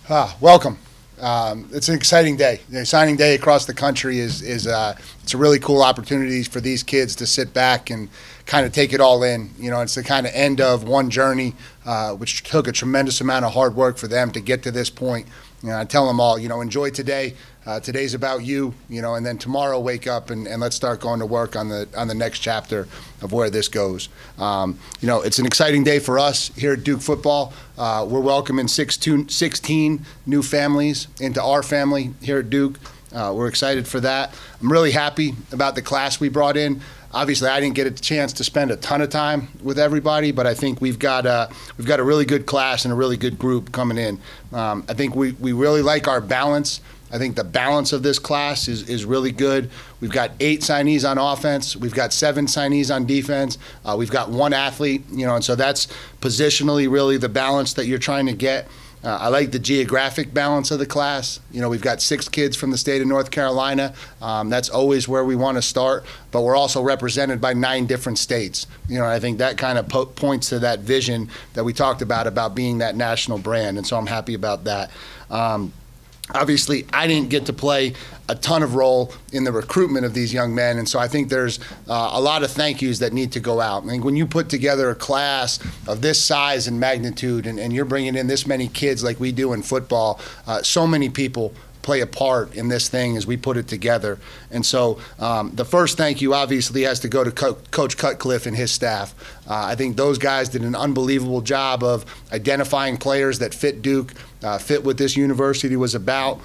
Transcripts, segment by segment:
Welcome. It's an exciting day. Signing day across the country is it's a really cool opportunity for these kids to sit back and kind of take it all in. You know, it's the kind of end of one journey, which took a tremendous amount of hard work for them to get to this point. You know, I tell them all, enjoy today. Today's about you, and then tomorrow wake up and let's start going to work on the next chapter of where this goes. It's an exciting day for us here at Duke football. We're welcoming 16 new families into our family here at Duke. We're excited for that. I'm really happy about the class we brought in. Obviously, I didn't get a chance to spend a ton of time with everybody, but I think we've got a really good class and a really good group coming in. I think we really like our balance. I think the balance of this class is really good. We've got 8 signees on offense. We've got 7 signees on defense. We've got 1 athlete, and so that's positionally really the balance that you're trying to get. I like the geographic balance of the class. We've got 6 kids from the state of North Carolina. That's always where we want to start, but we're also represented by 9 different states. I think that kind of points to that vision that we talked about being that national brand, and so I'm happy about that. Obviously, I didn't get to play a ton of role in the recruitment of these young men, and so I think there's a lot of thank yous that need to go out. I think when you put together a class of this size and magnitude, and you're bringing in this many kids like we do in football, so many people play a part in this thing as we put it together. And so the first thank you obviously has to go to Coach Cutcliffe and his staff. I think those guys did an unbelievable job of identifying players that fit Duke, fit what this university was about,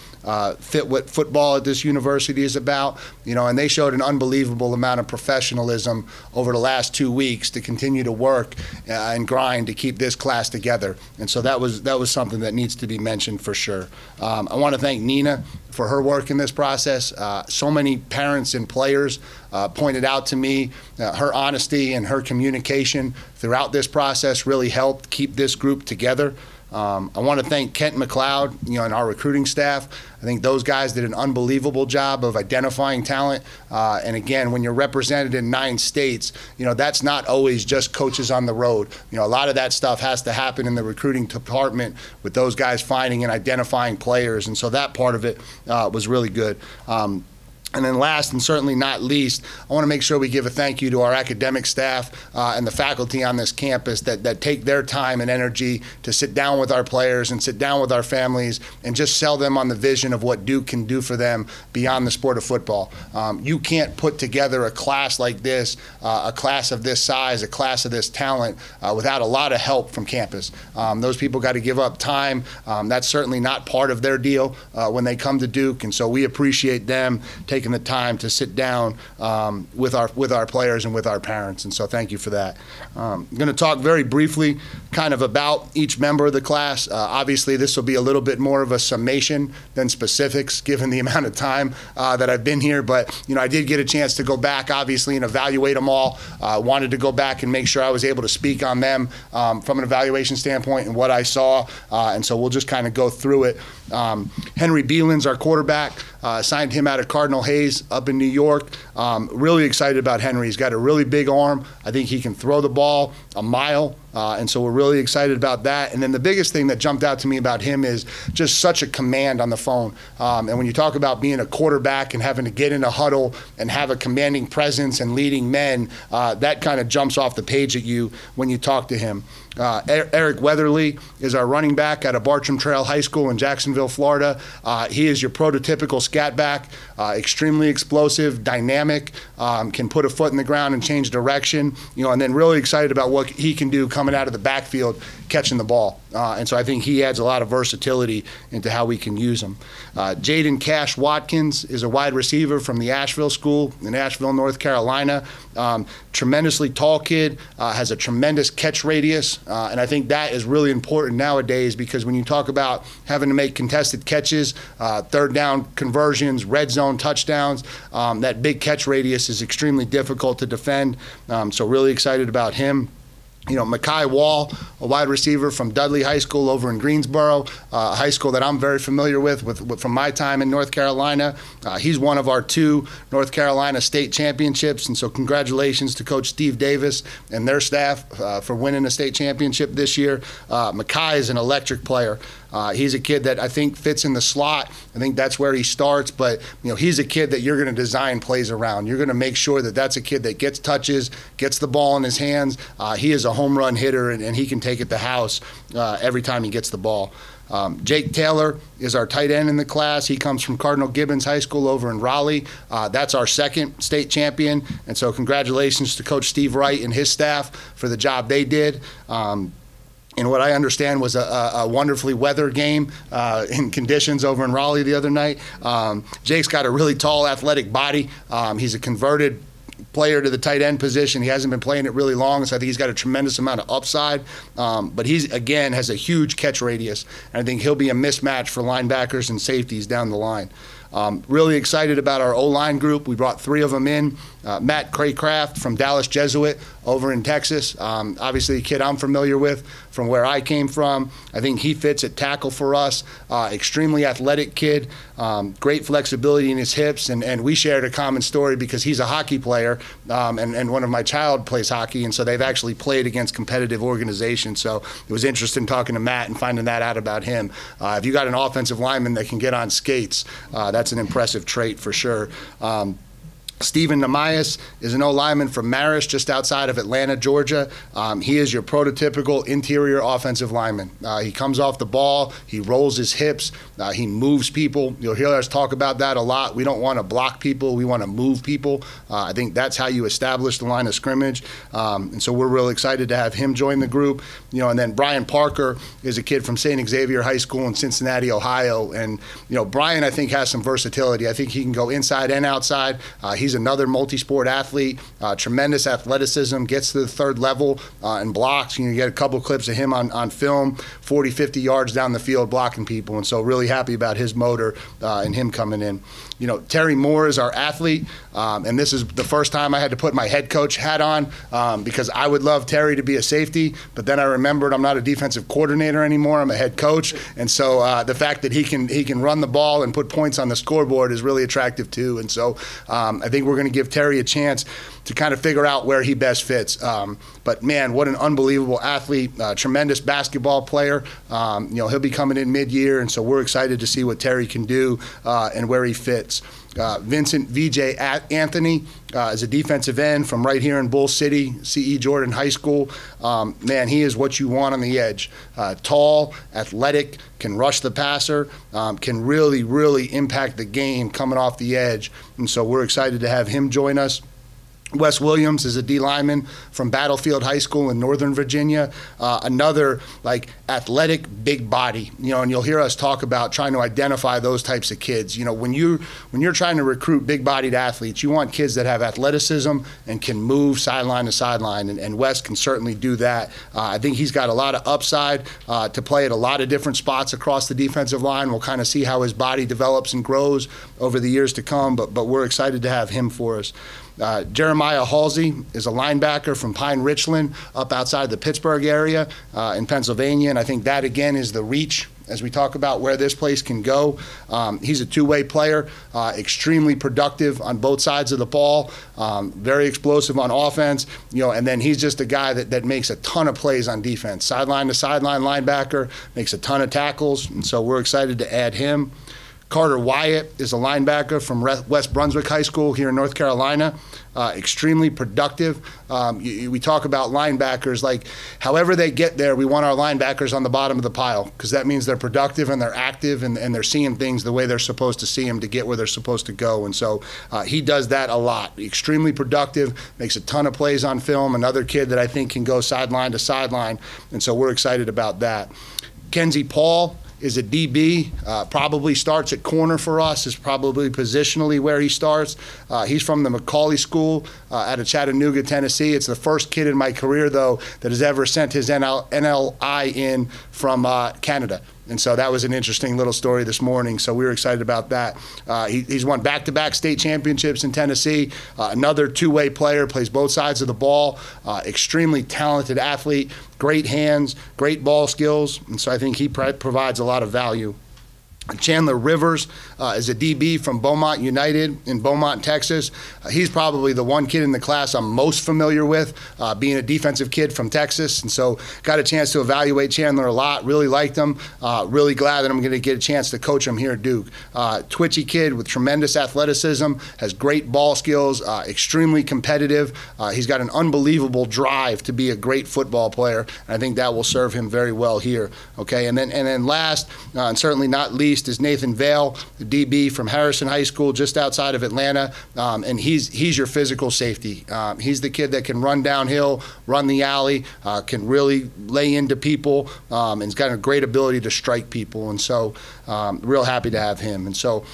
fit what football at this university is about, and they showed an unbelievable amount of professionalism over the last 2 weeks to continue to work and grind to keep this class together. And so that was something that needs to be mentioned for sure. I want to thank Nina for her work in this process. So many parents and players pointed out to me her honesty and her communication throughout this process really helped keep this group together. I want to thank Kent McLeod, and our recruiting staff. I think those guys did an unbelievable job of identifying talent. And again, when you're represented in 9 states, that's not always just coaches on the road. A lot of that stuff has to happen in the recruiting department with those guys finding and identifying players. And so that part of it was really good. And then last and certainly not least, I want to make sure we give a thank you to our academic staff and the faculty on this campus that take their time and energy to sit down with our players and sit down with our families and just sell them on the vision of what Duke can do for them beyond the sport of football. You can't put together a class like this, a class of this size, a class of this talent without a lot of help from campus. Those people got to give up time. That's certainly not part of their deal when they come to Duke, and so we appreciate them taking the time to sit down with our players and with our parents, and so thank you for that. I'm going to talk very briefly kind of about each member of the class. Obviously, this will be a little bit more of a summation than specifics given the amount of time that I've been here, but I did get a chance to go back obviously and evaluate them all. Wanted to go back and make sure I was able to speak on them from an evaluation standpoint and what I saw, and so we'll just kind of go through it. Henry Beelan's our quarterback. Signed him out of Cardinal Hayes up in New York. Really excited about Henry. He's got a really big arm. I think he can throw the ball a mile. And so we're really excited about that. And then the biggest thing that jumped out to me about him is just such a command on the phone. And when you talk about being a quarterback and having to get in a huddle and have a commanding presence and leading men, that kind of jumps off the page at you when you talk to him. Eric Weatherly is our running back out of Bartram Trail High School in Jacksonville, Florida. He is your prototypical scat back, extremely explosive, dynamic, can put a foot in the ground and change direction, and then really excited about what he can do coming out of the backfield catching the ball. And so I think he adds a lot of versatility into how we can use him. Jaden Cash Watkins is a wide receiver from the Asheville School in Asheville, North Carolina. Tremendously tall kid, has a tremendous catch radius, and I think that is really important nowadays because when you talk about having to make contested catches, third down conversions, red zone touchdowns, that big catch radius is extremely difficult to defend, so really excited about him. Makai Wall, a wide receiver from Dudley High School over in Greensboro, a high school that I'm very familiar with from my time in North Carolina. He's one of our 2 North Carolina state championships, and so congratulations to Coach Steve Davis and their staff for winning a state championship this year. Makai is an electric player. He's a kid that I think fits in the slot. I think that's where he starts, but he's a kid that you're going to design plays around. You're going to make sure that that's a kid that gets touches, gets the ball in his hands. He is a home run hitter, and he can take it to house every time he gets the ball. Jake Taylor is our tight end in the class. He comes from Cardinal Gibbons High School over in Raleigh. That's our second state champion, and so congratulations to Coach Steve Wright and his staff for the job they did. And what I understand was a wonderfully weathered game in conditions over in Raleigh the other night. Jake's got a really tall, athletic body. He's a converted player to the tight end position. He hasn't been playing it really long, so I think he's got a tremendous amount of upside. But he's, again, has a huge catch radius, and I think he'll be a mismatch for linebackers and safeties down the line. Really excited about our O-line group. We brought 3 of them in. Matt Craycraft from Dallas Jesuit over in Texas. Obviously a kid I'm familiar with from where I came from. I think he fits at tackle for us. Extremely athletic kid, great flexibility in his hips, and we shared a common story because he's a hockey player, and one of my child plays hockey, and so they've actually played against competitive organizations. So it was interesting talking to Matt and finding that out about him. If you got an offensive lineman that can get on skates, that's an impressive trait for sure. Stephen Namias is an O-lineman from Marist, just outside of Atlanta, Georgia. He is your prototypical interior offensive lineman. He comes off the ball, he rolls his hips, he moves people. You'll hear us talk about that a lot. We don't want to block people, we want to move people. I think that's how you establish the line of scrimmage. And so we're real excited to have him join the group. And then Brian Parker is a kid from St. Xavier High School in Cincinnati, Ohio. And, Brian, I think, has some versatility. I think he can go inside and outside. He's another multi-sport athlete, tremendous athleticism, gets to the third level and blocks. You get a couple clips of him on film, 40, 50 yards down the field blocking people, and so really happy about his motor and him coming in. Terry Moore is our athlete, and this is the first time I had to put my head coach hat on because I would love Terry to be a safety, but then I remembered I'm not a defensive coordinator anymore, I'm a head coach, and so the fact that he can run the ball and put points on the scoreboard is really attractive too, and so I think we're going to give Terry a chance to kind of figure out where he best fits. But man, what an unbelievable athlete, tremendous basketball player. He'll be coming in mid-year, and so we're excited to see what Terry can do and where he fits. Vincent V.J. Anthony is a defensive end from right here in Bull City, C.E. Jordan High School. Man, he is what you want on the edge. Tall, athletic, can rush the passer, can really, really impact the game coming off the edge. And so we're excited to have him join us. Wes Williams is a D lineman from Battlefield High School in Northern Virginia. Another athletic, big body. And you'll hear us talk about trying to identify those types of kids. When you're trying to recruit big-bodied athletes, you want kids that have athleticism and can move sideline to sideline. And Wes can certainly do that. I think he's got a lot of upside to play at a lot of different spots across the defensive line. We'll kind of see how his body develops and grows over the years to come. But we're excited to have him for us. Jeremiah Halsey is a linebacker from Pine Richland up outside the Pittsburgh area in Pennsylvania, and I think that again is the reach as we talk about where this place can go. He's a two-way player, extremely productive on both sides of the ball, very explosive on offense, and then he's just a guy that makes a ton of plays on defense. Sideline to sideline linebacker, makes a ton of tackles, and so we're excited to add him. Carter Wyatt is a linebacker from West Brunswick High School here in North Carolina. Extremely productive. We talk about linebackers like however they get there, we want our linebackers on the bottom of the pile because that means they're productive and they're active and they're seeing things the way they're supposed to see them to get where they're supposed to go. And so he does that a lot. Extremely productive, makes a ton of plays on film. Another kid that I think can go sideline to sideline. And so we're excited about that. Kenzie Paul is a DB, probably starts at corner for us, is probably positionally where he starts. He's from the Macaulay School out of Chattanooga, Tennessee. It's the first kid in my career, though, that has ever sent his NLI in from Canada. And so that was an interesting little story this morning, so we were excited about that. He's won back-to-back state championships in Tennessee. Another two-way player, plays both sides of the ball, extremely talented athlete, great hands, great ball skills, and so I think he provides a lot of value. Chandler Rivers is a DB from Beaumont United in Beaumont, Texas. He's probably the one kid in the class I'm most familiar with, being a defensive kid from Texas. And so got a chance to evaluate Chandler a lot, really liked him, really glad that I'm going to get a chance to coach him here at Duke. Twitchy kid with tremendous athleticism, has great ball skills, extremely competitive. He's got an unbelievable drive to be a great football player, and I think that will serve him very well here. Okay, and then last, and certainly not least, is Nathan Vale, the DB from Harrison High School just outside of Atlanta, and he's your physical safety. He's the kid that can run downhill, run the alley, can really lay into people, and he's got a great ability to strike people, and so real happy to have him. And so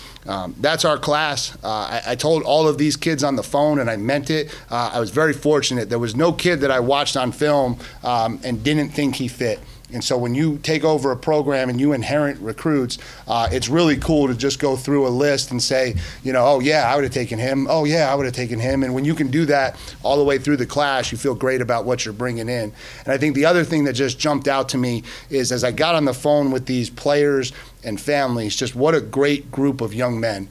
that's our class. I told all of these kids on the phone, and I meant it. I was very fortunate. There was no kid that I watched on film and didn't think he fit. And so when you take over a program and you inherit recruits, it's really cool to just go through a list and say, you know, oh yeah, I would have taken him. Oh yeah, I would have taken him. And when you can do that all the way through the class, you feel great about what you're bringing in. And I think the other thing that just jumped out to me is as I got on the phone with these players and families, just what a great group of young men.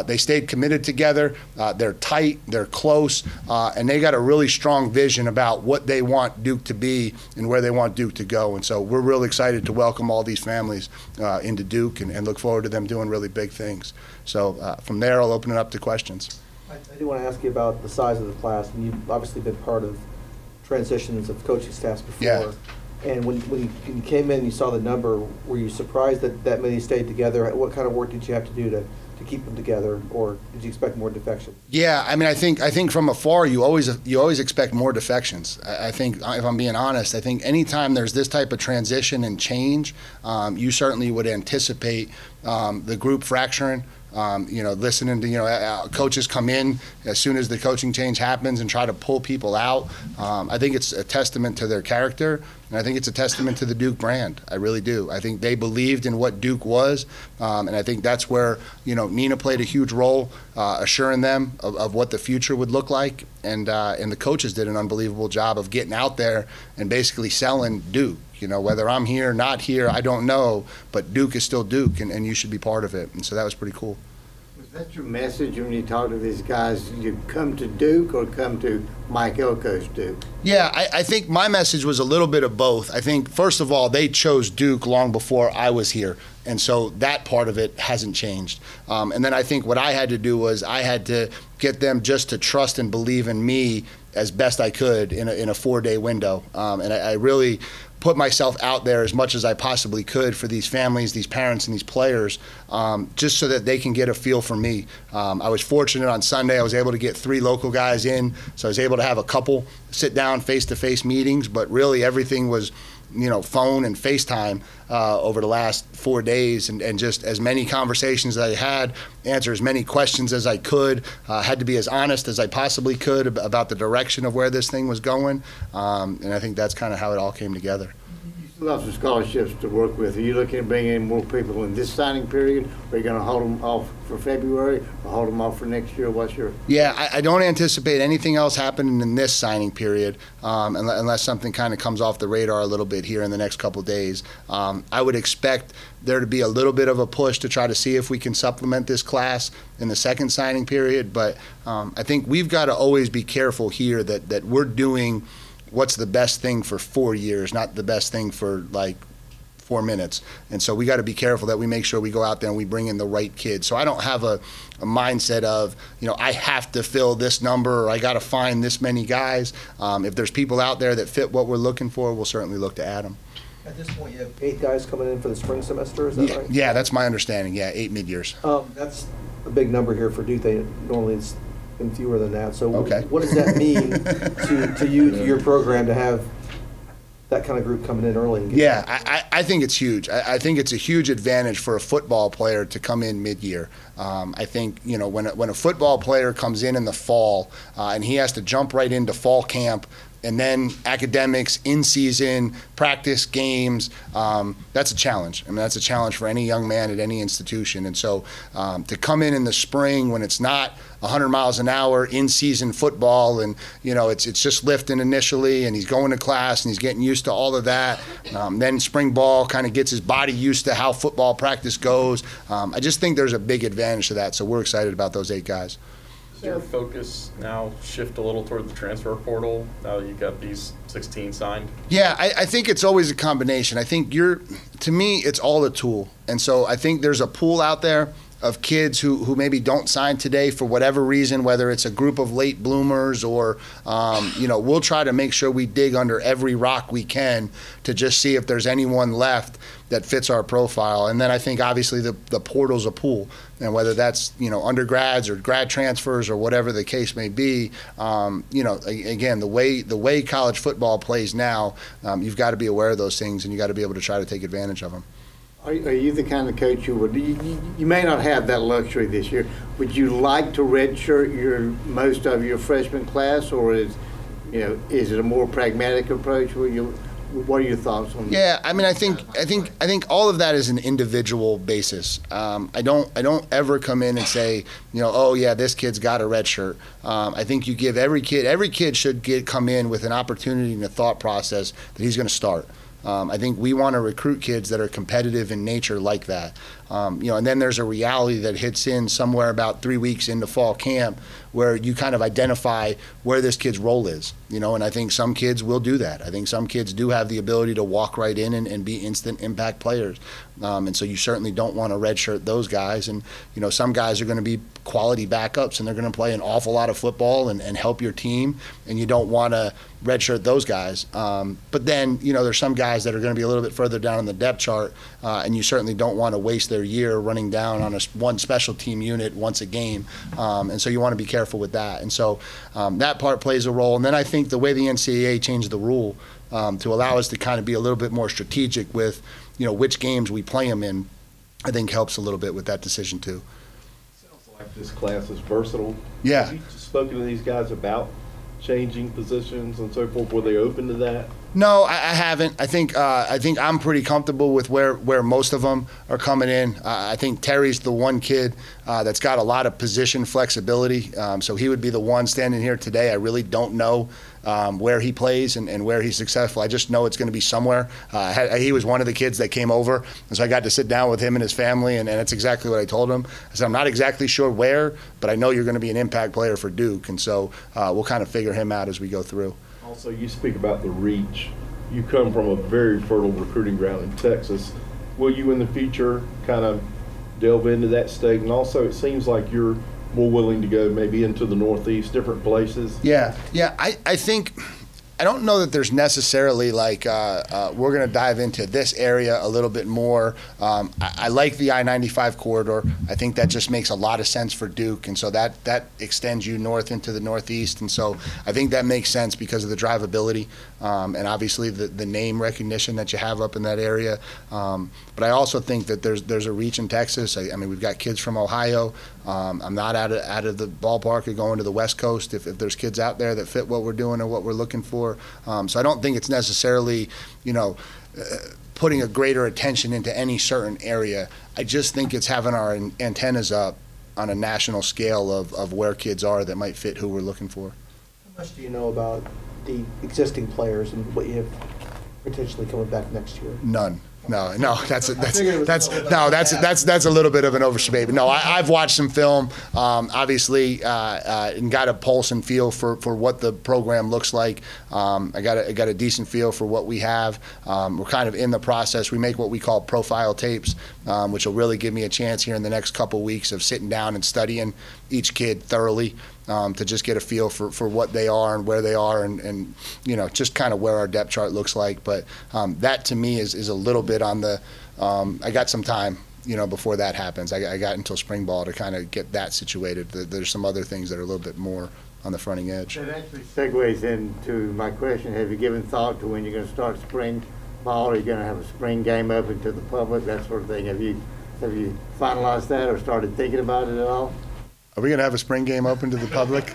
They stayed committed together, they're tight, they're close, and they got a really strong vision about what they want Duke to be and where they want Duke to go. And so we're real excited to welcome all these families into Duke and look forward to them doing really big things. So from there, I'll open it up to questions. I do want to ask you about the size of the class, and you've obviously been part of transitions of coaching staffs before. Yeah. And when you came in and you saw the number, were you surprised that many stayed together? What kind of work did you have to do to keep them together, or did you expect more defection? Yeah, I mean, I think from afar you always expect more defections. I think, if I'm being honest, I think anytime there's this type of transition and change, you certainly would anticipate the group fracturing. Listening to, coaches come in as soon as the coaching change happens and try to pull people out. I think it's a testament to their character, and I think it's a testament to the Duke brand. I really do. I think they believed in what Duke was, and I think that's where, Nina played a huge role, assuring them of what the future would look like, and the coaches did an unbelievable job of getting out there and basically selling Duke. Whether I'm here, not here, I don't know, but Duke is still Duke, and you should be part of it. And so that was pretty cool. Was that your message when you talk to these guys? You come to Duke or come to Mike Elko's Duke? Yeah, I think my message was a little bit of both. I think, first of all, they chose Duke long before I was here. And so that part of it hasn't changed. And then I think what I had to do was I had to get them just to trust and believe in me as best I could in a 4-day window. And I really put myself out there as much as I possibly could for these families, these parents, and these players, just so that they can get a feel for me. I was fortunate on Sunday. I was able to get 3 local guys in, so I was able to have a couple sit down face-to-face meetings, but really everything was phone and FaceTime over the last 4 days, and just as many conversations as I had, answer as many questions as I could, had to be as honest as I possibly could about the direction of where this thing was going, and I think that's kind of how it all came together. You still have some scholarships to work with. Are you looking to bring in more people in this signing period? Are you going to hold them off for February or hold them off for next year? What's your... Yeah, I don't anticipate anything else happening in this signing period unless something kind of comes off the radar a little bit here in the next couple of days. I would expect there to be a little bit of a push to try to see if we can supplement this class in the second signing period, but I think we've got to always be careful here that we're doing what's the best thing for 4 years, not the best thing for like 4 minutes. And so we got to be careful that we make sure we go out there and we bring in the right kids. So I don't have a mindset of, I have to fill this number or I got to find this many guys. If there's people out there that fit what we're looking for, we'll certainly look to add them. At this point, you have 8 guys coming in for the spring semester, is that right? Yeah, that's my understanding. Yeah, 8 mid-years. That's a big number here for Duke. Normally it's been fewer than that. So okay. What does that mean to you, to your program, to have that kind of group coming in early? Yeah, I think it's huge. I think it's a huge advantage for a football player to come in mid-year. I think, when a football player comes in the fall and he has to jump right into fall camp, and then academics, in-season, practice, games, that's a challenge. I mean, that's a challenge for any young man at any institution. And so to come in the spring when it's not 100 miles an hour in-season football, and it's just lifting initially, and he's going to class and he's getting used to all of that. Then spring ball kind of gets his body used to how football practice goes. I just think there's a big advantage to that, so we're excited about those 8 guys. Does your focus now shift a little toward the transfer portal now that you've got these 16 signed? Yeah, I think it's always a combination. I think to me, it's all a tool. And so I think there's a pool out there of kids who maybe don't sign today for whatever reason, whether it's a group of late bloomers or, we'll try to make sure we dig under every rock we can to just see if there's anyone left that fits our profile. And then I think obviously the portal's a pool, and whether that's undergrads or grad transfers or whatever the case may be, again, the way college football plays now, you've got to be aware of those things, and you got to be able to try to take advantage of them. Are you the kind of coach who would, you may not have that luxury this year, would you like to redshirt most of your freshman class, or is it a more pragmatic approach? What are your thoughts on that? Yeah, I mean, I think all of that is an individual basis. I don't ever come in and say, oh yeah, this kid's got a red shirt. I think you give every kid should come in with an opportunity and a thought process that he's going to start. I think we want to recruit kids that are competitive in nature like that. And then there's a reality that hits in somewhere about 3 weeks into fall camp where you kind of identify where this kid's role is, and I think some kids will do that. I think some kids do have the ability to walk right in and be instant impact players. And so you certainly don't want to redshirt those guys. And, some guys are going to be quality backups, and they're going to play an awful lot of football and help your team, and you don't want to redshirt those guys. But then, there's some guys that are going to be a little bit further down on the depth chart, and you certainly don't want to waste their year running down on one special team unit once a game. And so you want to be careful with that. And so that part plays a role. And then I think the way the NCAA changed the rule to allow us to kind of be a little bit more strategic with, which games we play them in, I think helps a little bit with that decision too. Sounds like this class is versatile. Yeah. Have you spoken to these guys about changing positions and so forth? Were they open to that? No, I haven't. I think I'm pretty comfortable with where most of them are coming in. I think Terry's the one kid that's got a lot of position flexibility. So he would be the one standing here today. I really don't know where he plays and where he's successful. I just know it's going to be somewhere. He was one of the kids that came over, and so I got to sit down with him and his family, and that's exactly what I told him. I said, I'm not exactly sure where, but I know you're going to be an impact player for Duke, and so we'll kind of figure him out as we go through. Also, you speak about the reach. You come from a very fertile recruiting ground in Texas. Will you in the future kind of delve into that state? And also, it seems like you're more willing to go maybe into the Northeast, different places. Yeah. I think I don't know that there's necessarily like we're going to dive into this area a little bit more. I like the I-95 corridor. I think that just makes a lot of sense for Duke, and so that extends you north into the Northeast, and so I think that makes sense because of the drivability and obviously the name recognition that you have up in that area. But I also think that there's a reach in Texas. I mean, we've got kids from Ohio. I'm not out of the ballpark of going to the West Coast if there's kids out there that fit what we're doing or what we're looking for. So I don't think it's necessarily, putting a greater attention into any certain area. I just think it's having our antennas up on a national scale of where kids are that might fit who we're looking for. How much do you know about the existing players and what you have potentially coming back next year? None. No, that's a little bit of an overstatement. No, I've watched some film, obviously, and got a pulse and feel for what the program looks like. I got a decent feel for what we have. We're kind of in the process. We make what we call profile tapes, which will really give me a chance here in the next couple weeks of sitting down and studying each kid thoroughly. To just get a feel for what they are and where they are and just kind of where our depth chart looks like. But that to me is a little bit on the I got some time before that happens. I got until spring ball to kind of get that situated. There's some other things that are a little bit more on the fronting edge. That actually segues into my question. Have you given thought to when you're going to start spring ball? Are you going to have a spring game open to the public, that sort of thing? Have you finalized that or started thinking about it at all? Are we going to have a spring game open to the public?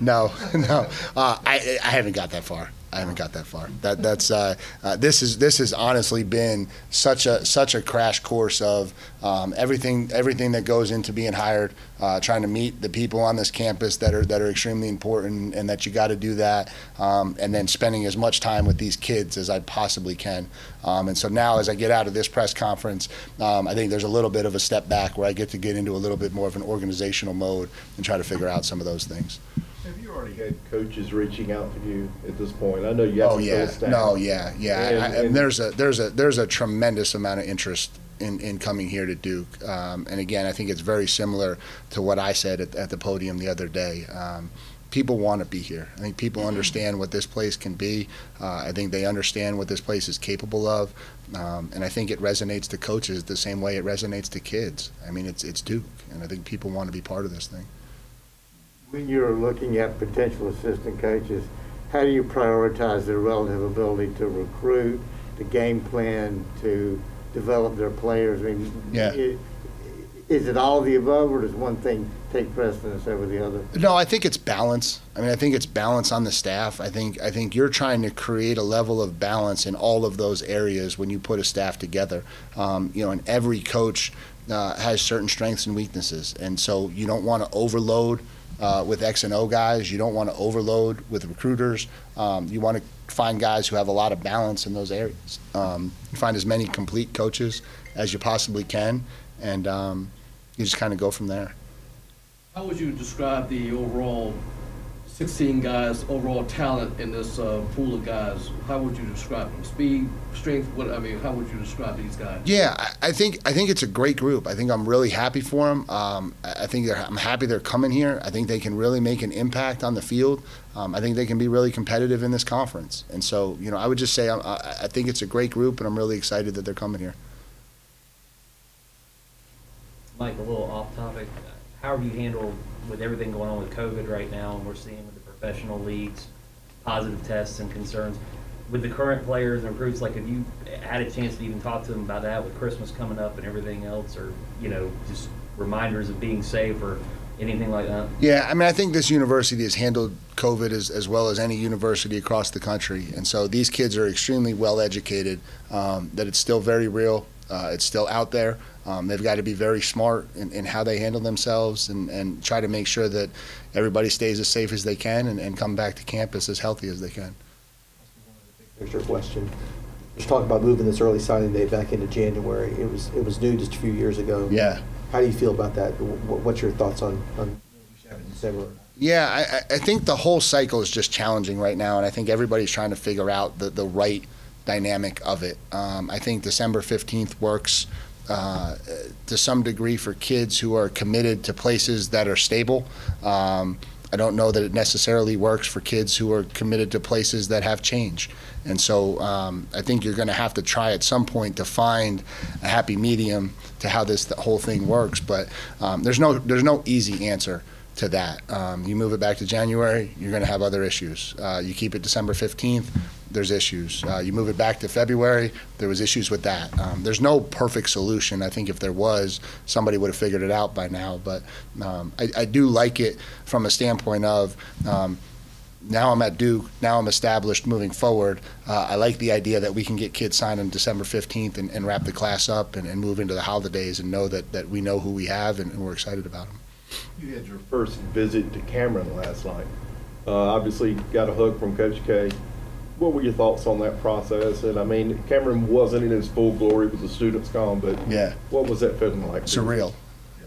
No. I haven't got that far. This has honestly been such a crash course of everything that goes into being hired, trying to meet the people on this campus that are extremely important, and that you got to do that, and then spending as much time with these kids as I possibly can. And so now, as I get out of this press conference, I think there's a little bit of a step back where I get to get into a little bit more of an organizational mode and try to figure out some of those things. Have you already had coaches reaching out to you at this point? I know you have Oh yeah, no, yeah. And there's a tremendous amount of interest in coming here to Duke. And again, I think it's very similar to what I said at the podium the other day. People want to be here. I think people understand what this place can be. I think they understand what this place is capable of. And I think it resonates to coaches the same way it resonates to kids. I mean, it's Duke, and I think people want to be part of this thing. When you're looking at potential assistant coaches, how do you prioritize their relative ability to recruit, to game plan, to develop their players? I mean, yeah. Is it all of the above, or does one thing take precedence over the other? No, I think it's balance. I mean, I think it's balance on the staff. I think you're trying to create a level of balance in all of those areas when you put a staff together. And every coach has certain strengths and weaknesses, and so you don't want to overload with X and O guys. You don't want to overload with recruiters. You want to find guys who have a lot of balance in those areas. Find as many complete coaches as you possibly can, and you just kind of go from there. How would you describe the overall 16 guys, overall talent in this pool of guys? How would you describe them? Speed, strength, how would you describe these guys? Yeah, I think it's a great group. I think I'm really happy for them. I'm happy they're coming here. I think they can really make an impact on the field. I think they can be really competitive in this conference. And so, I would just say I think it's a great group, and I'm really excited that they're coming here. Mike, a little off topic. How have you handled with everything going on with COVID right now, and we're seeing with the professional leagues, positive tests and concerns with the current players and recruits? Like, have you had a chance to even talk to them about that with Christmas coming up and everything else, or just reminders of being safe or anything like that? Yeah, I mean, I think this university has handled COVID as well as any university across the country, and so these kids are extremely well educated. That it's still very real. It's still out there. They've got to be very smart in how they handle themselves and try to make sure that everybody stays as safe as they can and come back to campus as healthy as they can. Picture question. Just talking about moving this early signing day back into January. It was new just a few years ago. Yeah. How do you feel about that? What's your thoughts on December? Yeah, I think the whole cycle is just challenging right now, and I think everybody's trying to figure out the right dynamic of it. I think December 15th works to some degree for kids who are committed to places that are stable. I don't know that it necessarily works for kids who are committed to places that have change. And so I think you're going to have to try at some point to find a happy medium to how the whole thing works. But there's no easy answer to that. You move it back to January, you're going to have other issues. You keep it December 15th, there's issues. You move it back to February, there was issues with that. There's no perfect solution. I think if there was, somebody would have figured it out by now. But I do like it from a standpoint of now I'm at Duke, now I'm established moving forward. I like the idea that we can get kids signed on December 15th and wrap the class up and move into the holidays and know that we know who we have and we're excited about them. You had your first visit to Cameron last night. Obviously got a hug from Coach K. What were your thoughts on that process? And I mean, Cameron wasn't in his full glory with the students gone, but yeah, what was that feeling like? Surreal.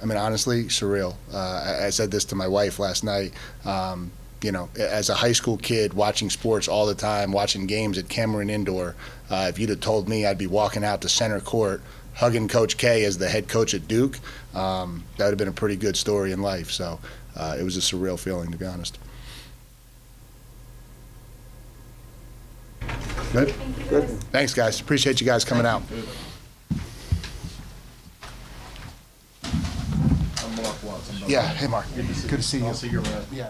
I mean, honestly, surreal. I said this to my wife last night. As a high school kid watching sports all the time, watching games at Cameron Indoor, if you'd have told me I'd be walking out to center court hugging Coach K as the head coach at Duke, that would have been a pretty good story in life. So it was a surreal feeling, to be honest. Good? Good. Thanks, guys. Appreciate you guys coming out. I'm Mark Watson. Yeah. Hey, Mark. Good to see you. I'll see you around. Yeah.